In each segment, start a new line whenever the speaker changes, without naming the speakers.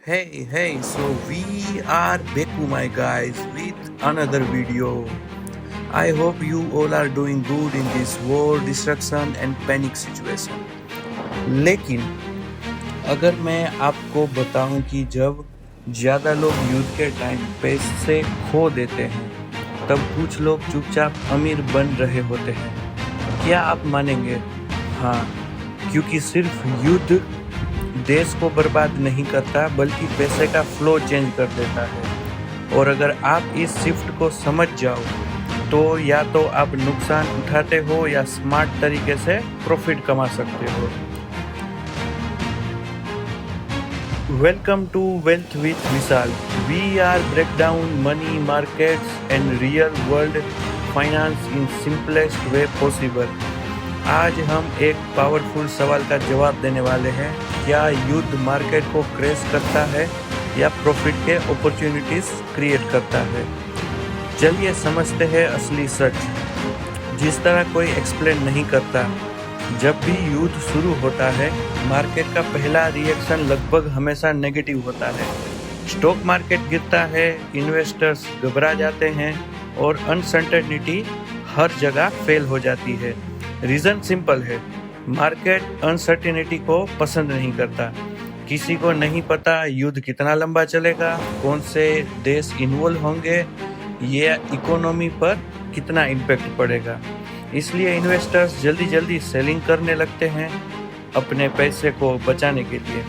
So we are back to my guys with another video. I hope you all are doing good in this war, destruction and panic situation. लेकिन अगर मैं आपको बताऊं कि जब ज़्यादा लोग युद्ध के टाइम पैसे खो देते हैं तब कुछ लोग चुपचाप अमीर बन रहे होते हैं, क्या आप मानेंगे? हाँ, क्योंकि सिर्फ युद्ध देश को बर्बाद नहीं करता बल्कि पैसे का फ्लो चेंज कर देता है। और अगर आप इस शिफ्ट को समझ जाओ तो या तो आप नुकसान उठाते हो या स्मार्ट तरीके से प्रॉफिट कमा सकते हो। Welcome to wealth with Vishal. We are break down money, markets and real world finance in simplest way possible. आज हम एक पावरफुल सवाल का जवाब देने वाले हैं, क्या युद्ध मार्केट को क्रैश करता है या प्रॉफिट के अपॉर्चुनिटीज क्रिएट करता है? चलिए समझते हैं असली सच, जिस तरह कोई एक्सप्लेन नहीं करता। जब भी युद्ध शुरू होता है मार्केट का पहला रिएक्शन लगभग हमेशा नेगेटिव होता है। स्टॉक मार्केट गिरता है, इन्वेस्टर्स घबरा जाते हैं और अनसर्टेनिटी हर जगह फेल हो जाती है। रीज़न सिंपल है, मार्केट अनसर्टेनिटी को पसंद नहीं करता। किसी को नहीं पता युद्ध कितना लंबा चलेगा, कौन से देश इन्वॉल्व होंगे, ये इकोनॉमी पर कितना इम्पैक्ट पड़ेगा। इसलिए इन्वेस्टर्स जल्दी जल्दी सेलिंग करने लगते हैं अपने पैसे को बचाने के लिए।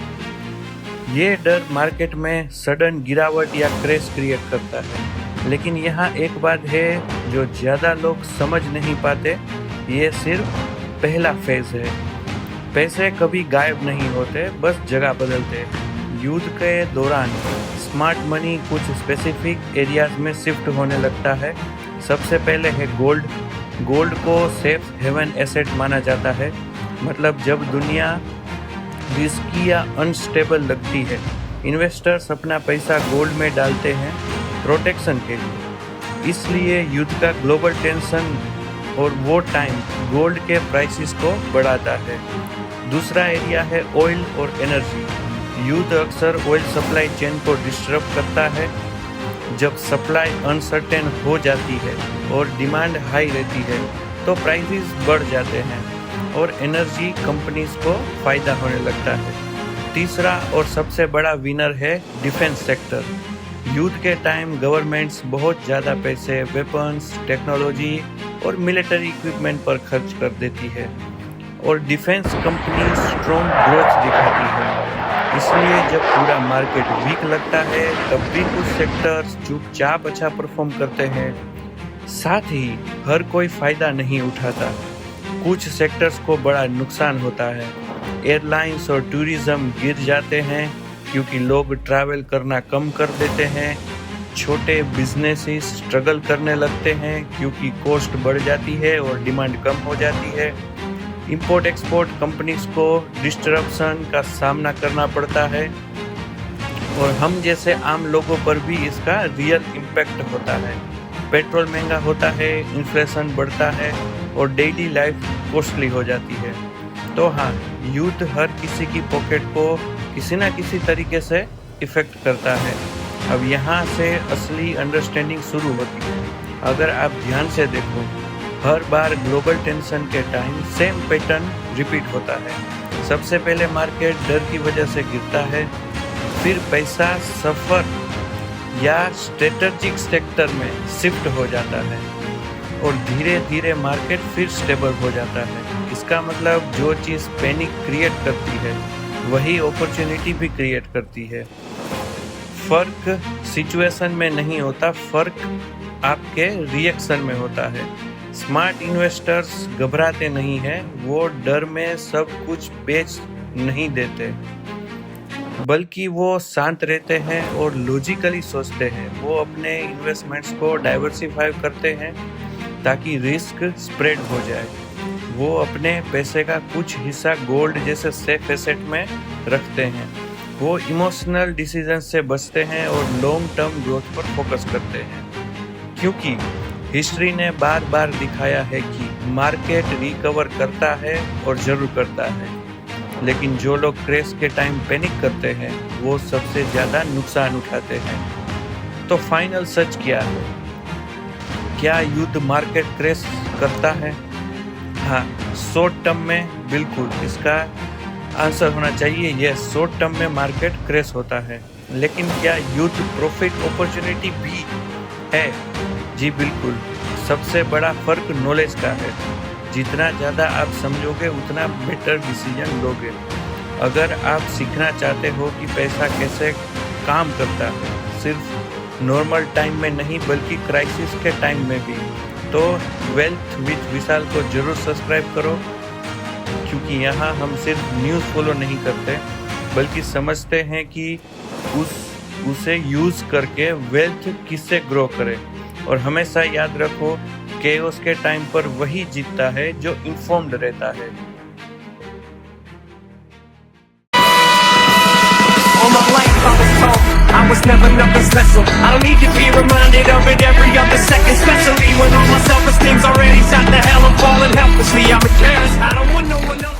ये डर मार्केट में सडन गिरावट या क्रैश क्रिएट करता है। लेकिन यहाँ एक बात है जो ज़्यादा लोग समझ नहीं पाते, ये सिर्फ पहला फेज है। पैसे कभी गायब नहीं होते, बस जगह बदलते हैं। युद्ध के दौरान स्मार्ट मनी कुछ स्पेसिफिक एरियाज में शिफ्ट होने लगता है। सबसे पहले है गोल्ड। गोल्ड को सेफ हेवन एसेट माना जाता है। मतलब जब दुनिया रिस्की या अनस्टेबल लगती है, इन्वेस्टर्स अपना पैसा गोल्ड में डालते हैं प्रोटेक्शन के लिए। इसलिए युद्ध का ग्लोबल टेंशन और वो टाइम गोल्ड के प्राइसेस को बढ़ाता है। दूसरा एरिया है ऑयल और एनर्जी। युद्ध अक्सर ऑयल सप्लाई चेन को डिस्टर्ब करता है। जब सप्लाई अनसर्टेन हो जाती है और डिमांड हाई रहती है तो प्राइसेस बढ़ जाते हैं और एनर्जी कंपनीज को फ़ायदा होने लगता है। तीसरा और सबसे बड़ा विनर है डिफेंस सेक्टर। युद्ध के टाइम गवर्नमेंट्स बहुत ज़्यादा पैसे वेपन्स, टेक्नोलॉजी और मिलिट्री इक्विपमेंट पर खर्च कर देती है और डिफेंस कंपनी स्ट्रॉन्ग ग्रोथ दिखाती है। इसलिए जब पूरा मार्केट वीक लगता है तब भी कुछ सेक्टर्स चुपचाप अच्छा परफॉर्म करते हैं। साथ ही हर कोई फ़ायदा नहीं उठाता, कुछ सेक्टर्स को बड़ा नुकसान होता है। एयरलाइंस और टूरिज़्म गिर जाते हैं क्योंकि लोग ट्रैवल करना कम कर देते हैं। छोटे बिजनेसेस स्ट्रगल करने लगते हैं क्योंकि कॉस्ट बढ़ जाती है और डिमांड कम हो जाती है। इंपोर्ट एक्सपोर्ट कंपनीज को डिस्ट्रप्शन का सामना करना पड़ता है और हम जैसे आम लोगों पर भी इसका रियल इम्पैक्ट होता है। पेट्रोल महंगा होता है, इन्फ्लेशन बढ़ता है और डेली लाइफ कॉस्टली हो जाती है। तो हाँ, युद्ध हर किसी की पॉकेट को किसी न किसी तरीके से इफ़ेक्ट करता है। अब यहाँ से असली अंडरस्टैंडिंग शुरू होती है। अगर आप ध्यान से देखो, हर बार ग्लोबल टेंशन के टाइम सेम पैटर्न रिपीट होता है। सबसे पहले मार्केट डर की वजह से गिरता है, फिर पैसा सफ़र या स्ट्रेटेजिक सेक्टर में शिफ्ट हो जाता है और धीरे धीरे मार्केट फिर स्टेबल हो जाता है। इसका मतलब जो चीज़ पैनिक क्रिएट करती है वही अपॉर्चुनिटी भी क्रिएट करती है। फ़र्क सिचुएशन में नहीं होता, फ़र्क आपके रिएक्शन में होता है। स्मार्ट इन्वेस्टर्स घबराते नहीं हैं, वो डर में सब कुछ बेच नहीं देते, बल्कि वो शांत रहते हैं और लॉजिकली सोचते हैं। वो अपने इन्वेस्टमेंट्स को डाइवर्सिफाई करते हैं ताकि रिस्क स्प्रेड हो जाए। वो अपने पैसे का कुछ हिस्सा गोल्ड जैसे सेफ एसेट में रखते हैं। वो इमोशनल डिसीजन से बचते हैं और लॉन्ग टर्म ग्रोथ पर फोकस करते हैं, क्योंकि हिस्ट्री ने बार बार दिखाया है कि मार्केट रिकवर करता है और ज़रूर करता है। लेकिन जो लोग क्रैश के टाइम पैनिक करते हैं वो सबसे ज़्यादा नुकसान उठाते हैं। तो फाइनल सच क्या है? क्या युद्ध मार्केट क्रैश करता है? हाँ, शॉर्ट टर्म में बिल्कुल। इसका आंसर होना चाहिए यस, शॉर्ट टर्म में मार्केट क्रैश होता है। लेकिन क्या युद्ध प्रॉफिट अपॉर्चुनिटी भी है? जी बिल्कुल। सबसे बड़ा फर्क नॉलेज का है। जितना ज़्यादा आप समझोगे उतना बेटर डिसीजन लोगे। अगर आप सीखना चाहते हो कि पैसा कैसे काम करता है, सिर्फ नॉर्मल टाइम में नहीं बल्कि क्राइसिस के टाइम में भी, तो वेल्थ विद विशाल को जरूर सब्सक्राइब करो, क्योंकि यहाँ हम सिर्फ न्यूज़ फॉलो नहीं करते बल्कि समझते हैं कि उसे यूज़ करके वेल्थ किससे ग्रो करे। और हमेशा याद रखो, केओस के टाइम पर वही जीतता है जो इन्फॉर्म्ड रहता है।
I was never nothing special. I don't need to be reminded of it every other second, especially when all my self-esteem's already shot to hell. I'm falling helplessly. I'm embarrassed. I don't want no one else.